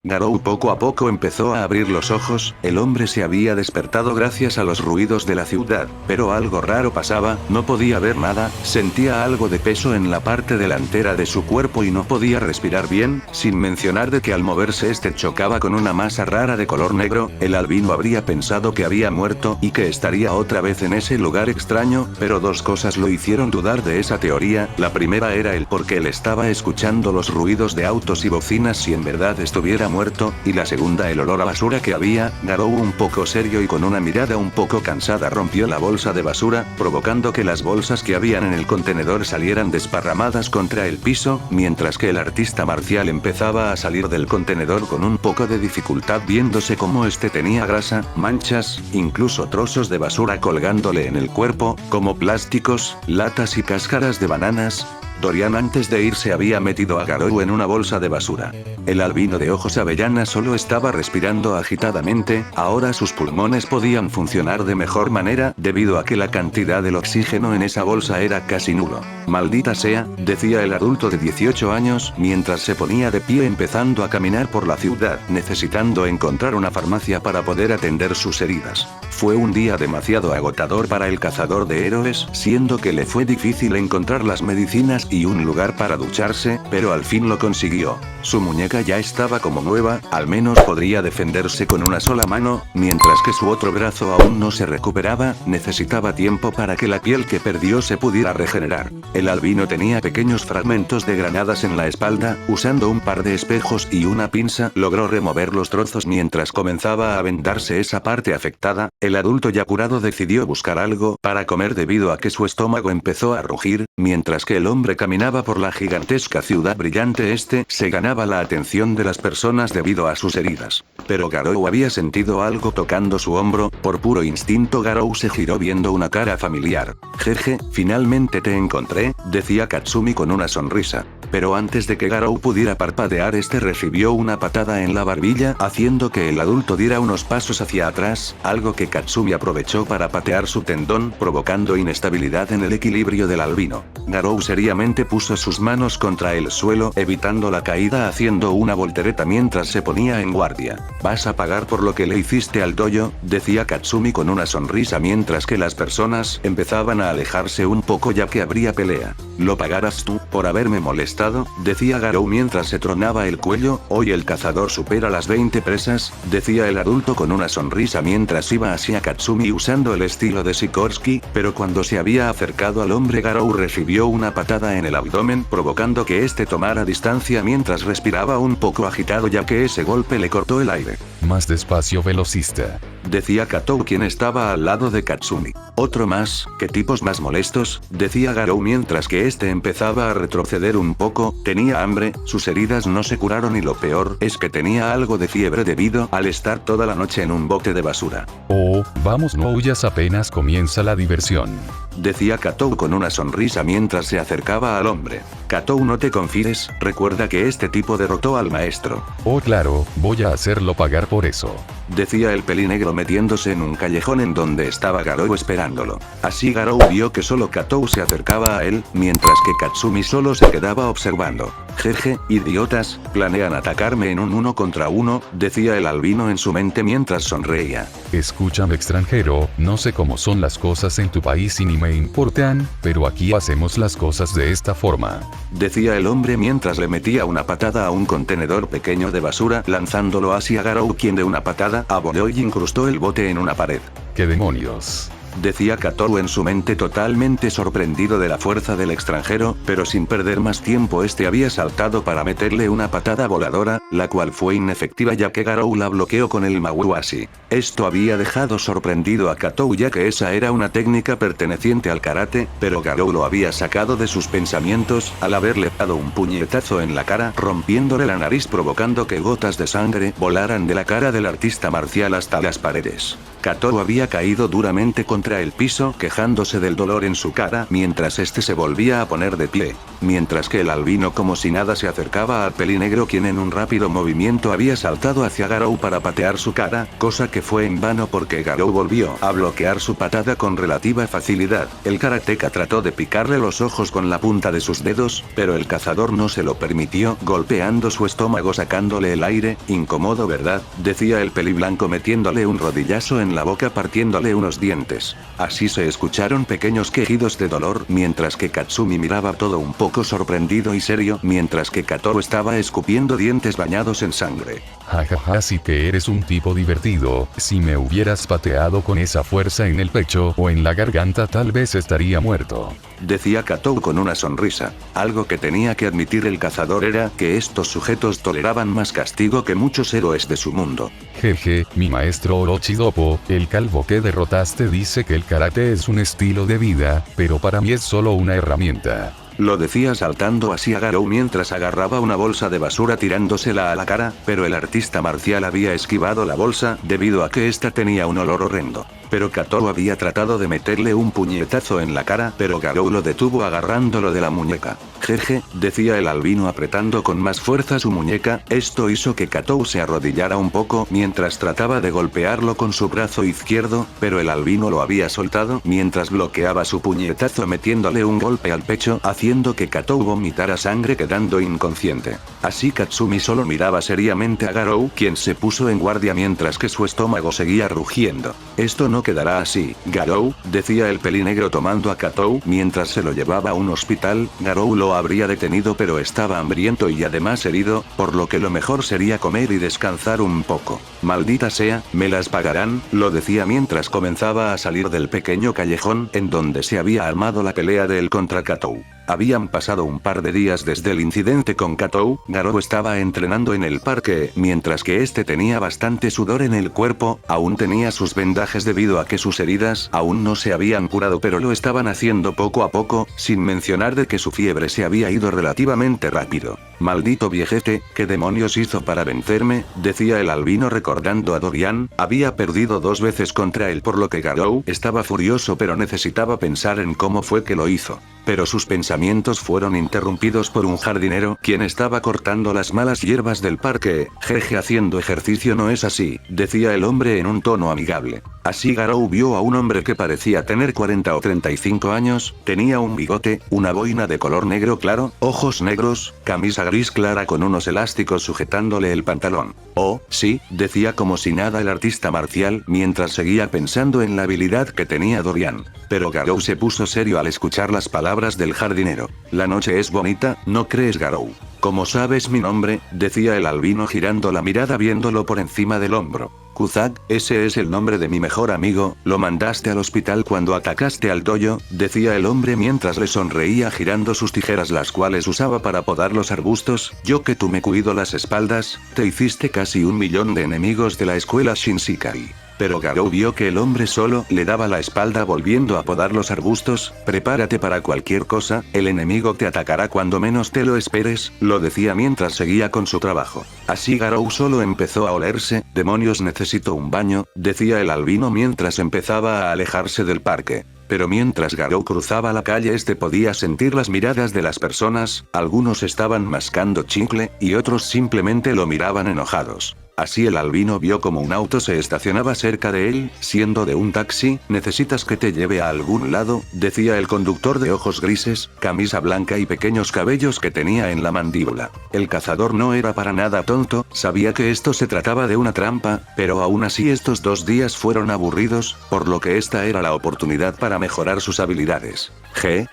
Garou poco a poco empezó a abrir los ojos, el hombre se había despertado gracias a los ruidos de la ciudad, pero algo raro pasaba, no podía ver nada, sentía algo de peso en la parte delantera de su cuerpo y no podía respirar bien, sin mencionar de que al moverse chocaba con una masa rara de color negro, el albino habría pensado que había muerto y que estaría otra vez en ese lugar extraño, pero dos cosas lo hicieron dudar de esa teoría, la primera era el por qué él estaba escuchando los ruidos de autos y bocinas si en verdad estuviera muerto, y la segunda el olor a basura que había. Garou, un poco serio y con una mirada un poco cansada, rompió la bolsa de basura, provocando que las bolsas que habían en el contenedor salieran desparramadas contra el piso, mientras que el artista marcial empezaba a salir del contenedor con un poco de dificultad, viéndose como tenía grasa, manchas, incluso trozos de basura colgándole en el cuerpo, como plásticos, latas y cáscaras de bananas. Dorian antes de irse había metido a Garou en una bolsa de basura. El albino de ojos avellana solo estaba respirando agitadamente, ahora sus pulmones podían funcionar de mejor manera, debido a que la cantidad del oxígeno en esa bolsa era casi nulo. Maldita sea, decía el adulto de 18 años, mientras se ponía de pie empezando a caminar por la ciudad, necesitando encontrar una farmacia para poder atender sus heridas. Fue un día demasiado agotador para el cazador de héroes, siendo que le fue difícil encontrar las medicinas y un lugar para ducharse, pero al fin lo consiguió. Su muñeca ya estaba como nueva, al menos podría defenderse con una sola mano, mientras que su otro brazo aún no se recuperaba, necesitaba tiempo para que la piel que perdió se pudiera regenerar. El albino tenía pequeños fragmentos de granadas en la espalda, usando un par de espejos y una pinza, logró remover los trozos mientras comenzaba a vendarse esa parte afectada. El adulto ya curado decidió buscar algo para comer debido a que su estómago empezó a rugir, mientras que el hombre caminaba por la gigantesca ciudad brillante. Se ganaba la atención de las personas debido a sus heridas. Pero Garou había sentido algo tocando su hombro, por puro instinto Garou se giró viendo una cara familiar. Jeje, finalmente te encontré, decía Katsumi con una sonrisa. Pero antes de que Garou pudiera parpadear recibió una patada en la barbilla, haciendo que el adulto diera unos pasos hacia atrás, algo que Katsumi aprovechó para patear su tendón, provocando inestabilidad en el equilibrio del albino. Garou seriamente puso sus manos contra el suelo, evitando la caída haciendo una voltereta mientras se ponía en guardia. Vas a pagar por lo que le hiciste al dojo, decía Katsumi con una sonrisa mientras que las personas empezaban a alejarse un poco ya que habría pelea. Lo pagarás tú, por haberme molestado, decía Garou mientras se tronaba el cuello. Hoy el cazador supera las 20 presas, decía el adulto con una sonrisa mientras iba hacia Katsumi usando el estilo de Sikorsky, pero cuando se había acercado al hombre Garou recibió una patada en el abdomen, provocando que tomara distancia mientras respiraba un poco agitado ya que ese golpe le cortó el aire. Más despacio, velocista, decía Katou quien estaba al lado de Katsumi. Otro más, qué tipos más molestos, decía Garou mientras que empezaba a retroceder un poco, tenía hambre, sus heridas no se curaron y lo peor es que tenía algo de fiebre debido al estar toda la noche en un bote de basura. Oh, vamos, no huyas, apenas comienza la diversión, decía Katou con una sonrisa mientras se acercaba al hombre. Katou, no te confíes, recuerda que tipo derrotó al maestro. Oh claro, voy a hacerlo pagar por eso, decía el pelinegro metiéndose en un callejón en donde estaba Garou esperándolo. Así Garou vio que solo Katou se acercaba a él, mientras que Katsumi solo se quedaba observando. Jeje, idiotas, planean atacarme en un 1 contra 1, decía el albino en su mente mientras sonreía. Escúchame, extranjero, no sé cómo son las cosas en tu país y ni me importan, pero aquí hacemos las cosas de esta forma, decía el hombre mientras le metía una patada a un contenedor pequeño de basura, lanzándolo hacia Garou quien de una patada voló y incrustó el bote en una pared. ¿Qué demonios?, decía Katou en su mente totalmente sorprendido de la fuerza del extranjero, pero sin perder más tiempo había saltado para meterle una patada voladora, la cual fue inefectiva ya que Garou la bloqueó con el Mawashi. Esto había dejado sorprendido a Katou ya que esa era una técnica perteneciente al karate, pero Garou lo había sacado de sus pensamientos al haberle dado un puñetazo en la cara, rompiéndole la nariz provocando que gotas de sangre volaran de la cara del artista marcial hasta las paredes. Katou había caído duramente contra el piso quejándose del dolor en su cara mientras se volvía a poner de pie. mientras que el albino como si nada se acercaba al pelinegro, quien en un rápido movimiento había saltado hacia Garou para patear su cara, cosa que fue en vano porque Garou volvió a bloquear su patada con relativa facilidad. El karateka trató de picarle los ojos con la punta de sus dedos, pero el cazador no se lo permitió, golpeando su estómago sacándole el aire. Incómodo, ¿verdad?, decía el peliblanco metiéndole un rodillazo en la boca partiéndole unos dientes. Así se escucharon pequeños quejidos de dolor, mientras que Katsumi miraba todo un poco sorprendido y serio, mientras que Katoru estaba escupiendo dientes bañados en sangre. Jajaja, sí que eres un tipo divertido. Si me hubieras pateado con esa fuerza en el pecho o en la garganta, tal vez estaría muerto, decía Katoru con una sonrisa. Algo que tenía que admitir el cazador era que estos sujetos toleraban más castigo que muchos héroes de su mundo. Jeje, mi maestro Orochidopo, el calvo que derrotaste, dice que el karate es un estilo de vida, pero para mí es solo una herramienta. Lo decía saltando hacia Garou mientras agarraba una bolsa de basura tirándosela a la cara, pero el artista marcial había esquivado la bolsa debido a que esta tenía un olor horrendo. Pero Katoru había tratado de meterle un puñetazo en la cara, pero Garou lo detuvo agarrándolo de la muñeca. Jeje, decía el albino apretando con más fuerza su muñeca. Esto hizo que Katoru se arrodillara un poco mientras trataba de golpearlo con su brazo izquierdo, pero el albino lo había soltado mientras bloqueaba su puñetazo metiéndole un golpe al pecho, haciendo que Katoru vomitara sangre quedando inconsciente. Así Katsumi solo miraba seriamente a Garou, quien se puso en guardia mientras que su estómago seguía rugiendo. Esto no quedará así, Garou, decía el pelinegro tomando a Katoru mientras se lo llevaba a un hospital. Garou lo habría detenido pero estaba hambriento y además herido, por lo que lo mejor sería comer y descansar un poco. Maldita sea, me las pagarán, lo decía mientras comenzaba a salir del pequeño callejón en donde se había armado la pelea de él contra Katoru. Habían pasado un par de días desde el incidente con Katoru. Garou estaba entrenando en el parque, mientras que este tenía bastante sudor en el cuerpo, aún tenía sus vendajes debido a que sus heridas aún no se habían curado, pero lo estaban haciendo poco a poco, sin mencionar de que su fiebre se había ido relativamente rápido. Maldito viejete, ¿qué demonios hizo para vencerme?, decía el albino recordando a Dorian. Había perdido 2 veces contra él, por lo que Garou estaba furioso pero necesitaba pensar en cómo fue que lo hizo. Pero sus pensamientos fueron interrumpidos por un jardinero, quien estaba cortando las malas hierbas del parque. Jeje, haciendo ejercicio no es así, decía el hombre en un tono amigable. Así Garou vio a un hombre que parecía tener 40 o 35 años, tenía un bigote, una boina de color negro claro, ojos negros, camisa gris clara con unos elásticos sujetándole el pantalón. Oh, sí, decía como si nada el artista marcial mientras seguía pensando en la habilidad que tenía Dorian. Pero Garou se puso serio al escuchar las palabras del jardinero. La noche es bonita, ¿no crees, Garou? ¿Cómo sabes mi nombre?, decía el albino girando la mirada viéndolo por encima del hombro. Kuzak, ese es el nombre de mi mejor amigo, lo mandaste al hospital cuando atacaste al dojo, decía el hombre mientras le sonreía girando sus tijeras las cuales usaba para podar los arbustos. Yo que tú me cuido las espaldas, te hiciste casi 1 millón de enemigos de la escuela Shinsekai. Pero Garou vio que el hombre solo le daba la espalda volviendo a podar los arbustos. Prepárate para cualquier cosa, el enemigo te atacará cuando menos te lo esperes, lo decía mientras seguía con su trabajo. Así Garou solo empezó a olerse. Demonios, necesito un baño, decía el albino mientras empezaba a alejarse del parque. Pero mientras Garou cruzaba la calle podía sentir las miradas de las personas, algunos estaban mascando chicle, y otros simplemente lo miraban enojados. Así el albino vio como un auto se estacionaba cerca de él, siendo de un taxi. ¿Necesitas que te lleve a algún lado?, decía el conductor de ojos grises, camisa blanca y pequeños cabellos que tenía en la mandíbula. El cazador no era para nada tonto, sabía que esto se trataba de una trampa, pero aún así estos 2 días fueron aburridos, por lo que esta era la oportunidad para mejorar sus habilidades.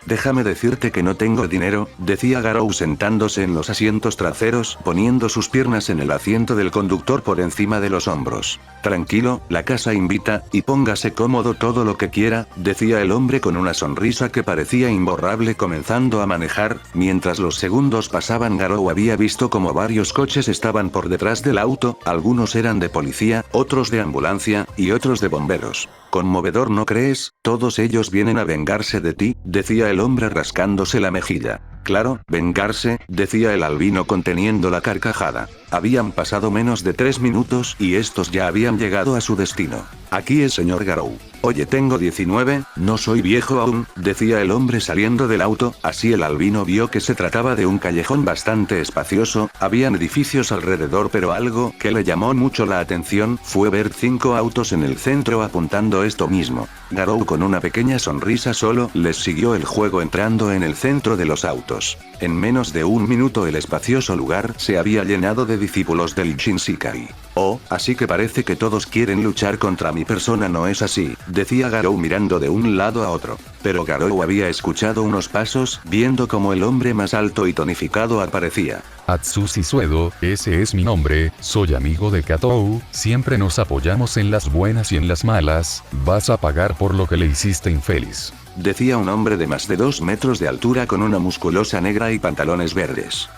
Déjame decirte que no tengo dinero, decía Garou sentándose en los asientos traseros, poniendo sus piernas en el asiento del conductor por encima de los hombros. Tranquilo, la casa invita, y póngase cómodo todo lo que quiera, decía el hombre con una sonrisa que parecía imborrable comenzando a manejar. Mientras los segundos pasaban, Garou había visto como varios coches estaban por detrás del auto, algunos eran de policía, otros de ambulancia, y otros de bomberos. Conmovedor, ¿no crees? Todos ellos vienen a vengarse de ti, decía el hombre rascándose la mejilla. Claro, vengarse, decía el albino conteniendo la carcajada. Habían pasado menos de 3 minutos y estos ya habían llegado a su destino. Aquí es señor Garou. Oye, tengo 19, no soy viejo aún, decía el hombre saliendo del auto. Así el albino vio que se trataba de un callejón bastante espacioso, habían edificios alrededor, pero algo que le llamó mucho la atención fue ver 5 autos en el centro apuntando esto mismo. Garou con una pequeña sonrisa solo les siguió el juego entrando en el centro de los autos. En menos de un minuto el espacioso lugar se había llenado de discípulos del Shinsekai. Oh, así que parece que todos quieren luchar contra mi persona, ¿no es así?, decía Garou mirando de un lado a otro. Pero Garou había escuchado unos pasos, viendo como el hombre más alto y tonificado aparecía. Atsushi Suedo, ese es mi nombre, soy amigo de Katou, siempre nos apoyamos en las buenas y en las malas, vas a pagar por lo que le hiciste infeliz. Decía un hombre de más de 2 metros de altura con una musculosa negra y pantalones verdes.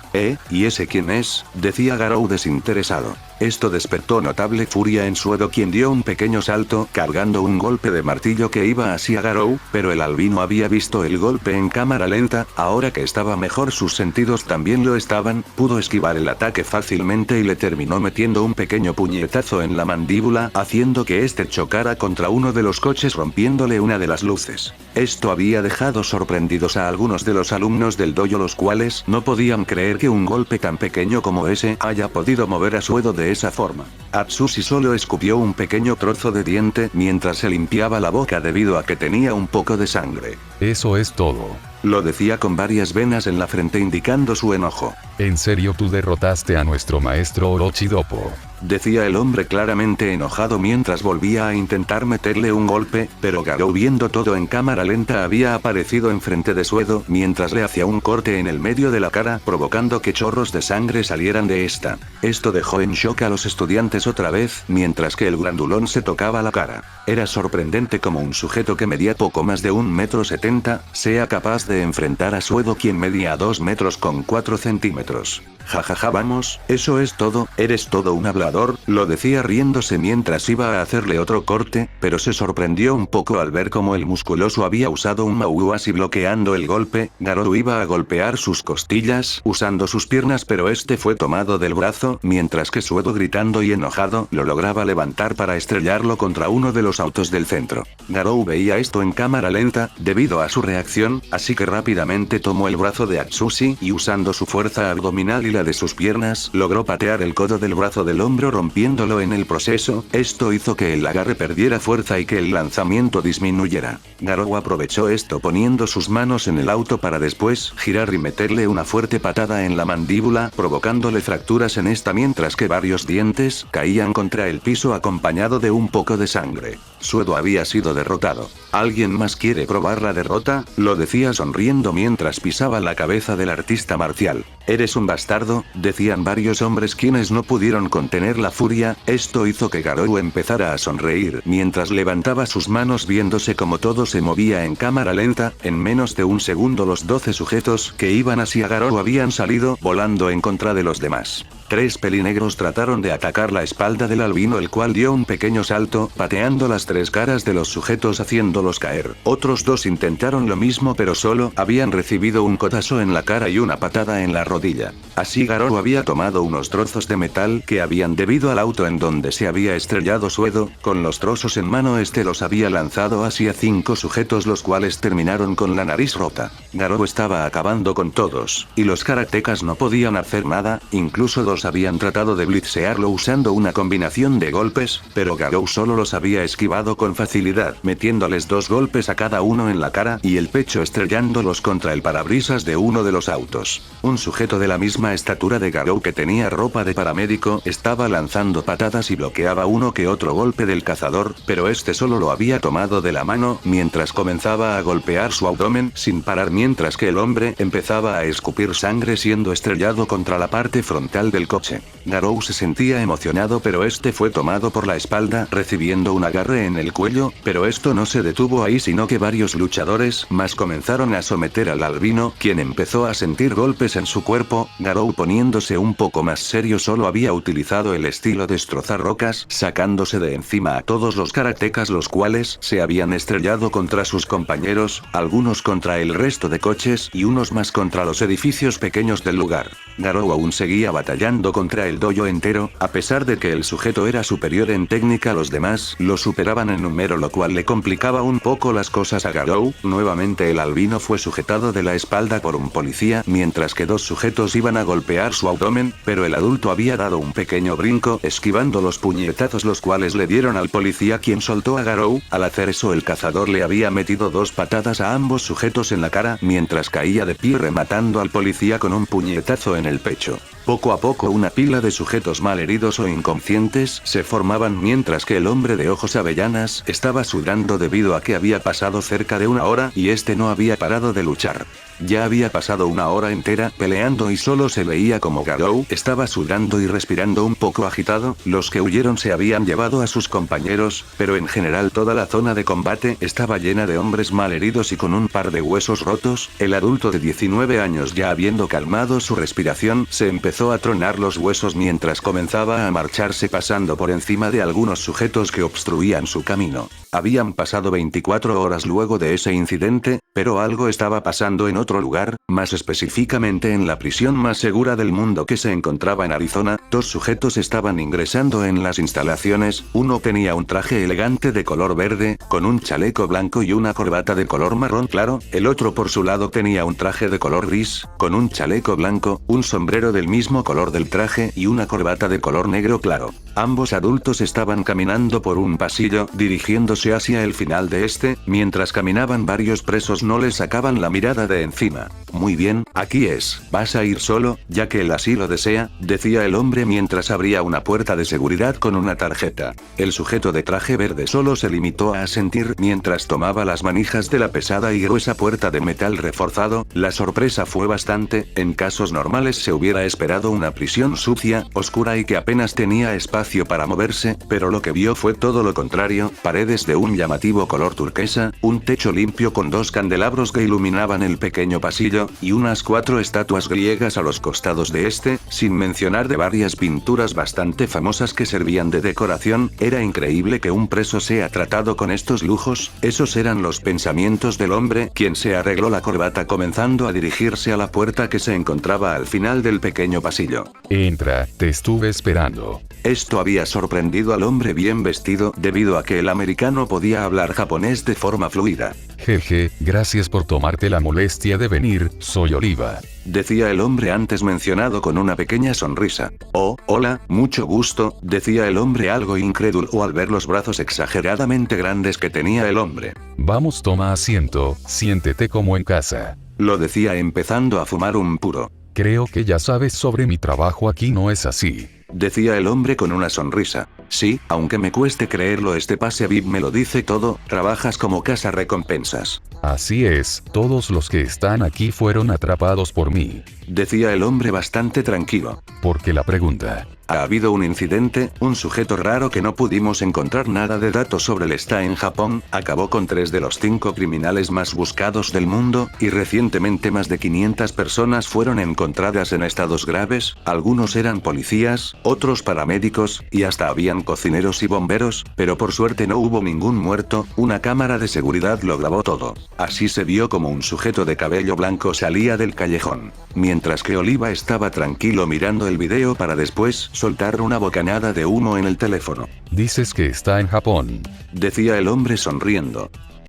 ¿Y ese quién es?, decía Garou desinteresado. Esto despertó notable furia en Suedo, quien dio un pequeño salto cargando un golpe de martillo que iba hacia Garou, pero el albino había visto el golpe en cámara lenta. Ahora que estaba mejor, sus sentidos también lo estaban, pudo esquivar el ataque fácilmente y le terminó metiendo un pequeño puñetazo en la mandíbula, haciendo que este chocara contra uno de los coches rompiéndole una de las luces. Esto había dejado sorprendidos a algunos de los alumnos del dojo, los cuales no podían creer que un golpe tan pequeño como ese haya podido mover a Suedo de esa forma. Atsushi solo escupió un pequeño trozo de diente mientras se limpiaba la boca debido a que tenía un poco de sangre. Eso es todo. Lo decía con varias venas en la frente indicando su enojo. ¿En serio tú derrotaste a nuestro maestro Orochidopo?, decía el hombre claramente enojado mientras volvía a intentar meterle un golpe, pero Garou, viendo todo en cámara lenta, había aparecido enfrente de Suedo mientras le hacía un corte en el medio de la cara, provocando que chorros de sangre salieran de esta. Esto dejó en shock a los estudiantes otra vez, mientras que el grandulón se tocaba la cara. Era sorprendente como un sujeto que medía poco más de 1,70 m sea capaz de enfrentar a Suedo, quien medía 2 metros con 4 centímetros. Jajaja, vamos, eso es todo, eres todo un hablador, lo decía riéndose mientras iba a hacerle otro corte, pero se sorprendió un poco al ver cómo el musculoso había usado un Mauuasi bloqueando el golpe. Garou iba a golpear sus costillas usando sus piernas, pero este fue tomado del brazo, mientras que Suedo, gritando y enojado, lo lograba levantar para estrellarlo contra uno de los autos del centro. Garou veía esto en cámara lenta, debido a su reacción, así que rápidamente tomó el brazo de Atsushi y usando su fuerza abdominal y de sus piernas, logró patear el codo del brazo del hombro rompiéndolo en el proceso. Esto hizo que el agarre perdiera fuerza y que el lanzamiento disminuyera. Garou aprovechó esto poniendo sus manos en el auto para después girar y meterle una fuerte patada en la mandíbula, provocándole fracturas en esta mientras que varios dientes caían contra el piso acompañado de un poco de sangre. Suedo había sido derrotado. ¿Alguien más quiere probar la derrota?, lo decía sonriendo mientras pisaba la cabeza del artista marcial. Eres un bastardo, decían varios hombres quienes no pudieron contener la furia. Esto hizo que Garou empezara a sonreír mientras levantaba sus manos viéndose como todo se movía en cámara lenta. En menos de un segundo los 12 sujetos que iban hacia Garou habían salido volando en contra de los demás. 3 pelinegros trataron de atacar la espalda del albino, el cual dio un pequeño salto, pateando las 3 caras de los sujetos haciéndolos caer. Otros 2 intentaron lo mismo, pero solo habían recibido un codazo en la cara y una patada en la rodilla. Así Garou había tomado unos trozos de metal que habían debido al auto en donde se había estrellado Suedo. Con los trozos en mano los había lanzado hacia 5 sujetos, los cuales terminaron con la nariz rota. Garou estaba acabando con todos, y los karatecas no podían hacer nada, incluso 2 habían tratado de blitzearlo usando una combinación de golpes, pero Garou solo los había esquivado con facilidad, metiéndoles 2 golpes a cada uno en la cara y el pecho, estrellándolos contra el parabrisas de uno de los autos. Un sujeto de la misma estatura de Garou, que tenía ropa de paramédico, estaba lanzando patadas y bloqueaba uno que otro golpe del cazador, pero este solo lo había tomado de la mano mientras comenzaba a golpear su abdomen sin parar, mientras que el hombre empezaba a escupir sangre siendo estrellado contra la parte frontal del coche. Garou se sentía emocionado, pero este fue tomado por la espalda recibiendo un agarre en el cuello, pero esto no se detuvo ahí, sino que varios luchadores más comenzaron a someter al albino, quien empezó a sentir golpes en su cuerpo. Garou, poniéndose un poco más serio, solo había utilizado el estilo destrozar rocas, sacándose de encima a todos los karatecas, los cuales se habían estrellado contra sus compañeros, algunos contra el resto de coches y unos más contra los edificios pequeños del lugar. Garou aún seguía batallando contra el dojo entero, a pesar de que el sujeto era superior en técnica, los demás lo superaban en número, lo cual le complicaba un poco las cosas a Garou. Nuevamente el albino fue sujetado de la espalda por un policía, mientras que dos sujetos iban a golpear su abdomen, pero el adulto había dado un pequeño brinco, esquivando los puñetazos los cuales le dieron al policía, quien soltó a Garou. Al hacer eso, el cazador le había metido 2 patadas a ambos sujetos en la cara, mientras caía de pie rematando al policía con un puñetazo en el pecho. Poco a poco una pila de sujetos malheridos o inconscientes se formaban, mientras que el hombre de ojos avellanas estaba sudando debido a que había pasado cerca de 1 hora y este no había parado de luchar. Ya había pasado 1 hora entera peleando y solo se veía como Garou estaba sudando y respirando un poco agitado. Los que huyeron se habían llevado a sus compañeros, pero en general toda la zona de combate estaba llena de hombres malheridos y con un par de huesos rotos. El adulto de 19 años, ya habiendo calmado su respiración, se empezó a tronar los huesos mientras comenzaba a marcharse, pasando por encima de algunos sujetos que obstruían su camino. Habían pasado 24 horas luego de ese incidente, pero algo estaba pasando en otro lugar, más específicamente en la prisión más segura del mundo que se encontraba en Arizona. 2 sujetos estaban ingresando en las instalaciones. Uno tenía un traje elegante de color verde, con un chaleco blanco y una corbata de color marrón claro. El otro por su lado tenía un traje de color gris, con un chaleco blanco, un sombrero del mismo color del traje y una corbata de color negro claro. Ambos adultos estaban caminando por un pasillo, dirigiéndose hacia el final de este. Mientras caminaban, varios presos no les sacaban la mirada de encima. Muy bien, aquí es. ¿Vas a ir solo, ya que él así lo desea?, decía el hombre mientras abría una puerta de seguridad con una tarjeta. El sujeto de traje verde solo se limitó a asentir mientras tomaba las manijas de la pesada y gruesa puerta de metal reforzado. La sorpresa fue bastante. En casos normales se hubiera esperado una prisión sucia, oscura y que apenas tenía espacio para moverse, pero lo que vio fue todo lo contrario: paredes de un llamativo color turquesa, un techo limpio con 2 candelabros que iluminaban el pequeño pasillo, y unas 4 estatuas griegas a los costados de este, sin mencionar de varias pinturas bastante famosas que servían de decoración. Era increíble que un preso sea tratado con estos lujos. Esos eran los pensamientos del hombre, quien se arregló la corbata comenzando a dirigirse a la puerta que se encontraba al final del pequeño pasillo. Entra, te estuve esperando. Esto había sorprendido al hombre bien vestido, debido a que el americano podía hablar japonés de forma fluida. Jeje, gracias por tomarte la molestia de venir, soy Oliva, decía el hombre antes mencionado con una pequeña sonrisa. Oh, hola, mucho gusto, decía el hombre algo incrédulo al ver los brazos exageradamente grandes que tenía el hombre. Vamos, toma asiento, siéntete como en casa, lo decía empezando a fumar un puro. Creo que ya sabes sobre mi trabajo aquí, ¿no es así?, decía el hombre con una sonrisa. Sí, aunque me cueste creerlo, este pase VIP me lo dice todo. Trabajas como cazarrecompensas. Así es, todos los que están aquí fueron atrapados por mí, decía el hombre bastante tranquilo. ¿Por qué la pregunta? Ha habido un incidente, un sujeto raro que no pudimos encontrar nada de datos sobre él está en Japón, acabó con 3 de los 5 criminales más buscados del mundo, y recientemente más de 500 personas fueron encontradas en estados graves. Algunos eran policías, otros paramédicos, y hasta habían cocineros y bomberos, pero por suerte no hubo ningún muerto. Una cámara de seguridad lo grabó todo. Así se vio como un sujeto de cabello blanco salía del callejón, mientras que Oliva estaba tranquilo mirando el video para después soltar una bocanada de humo en el teléfono. Dices que está en Japón, decía el hombre sonriendo.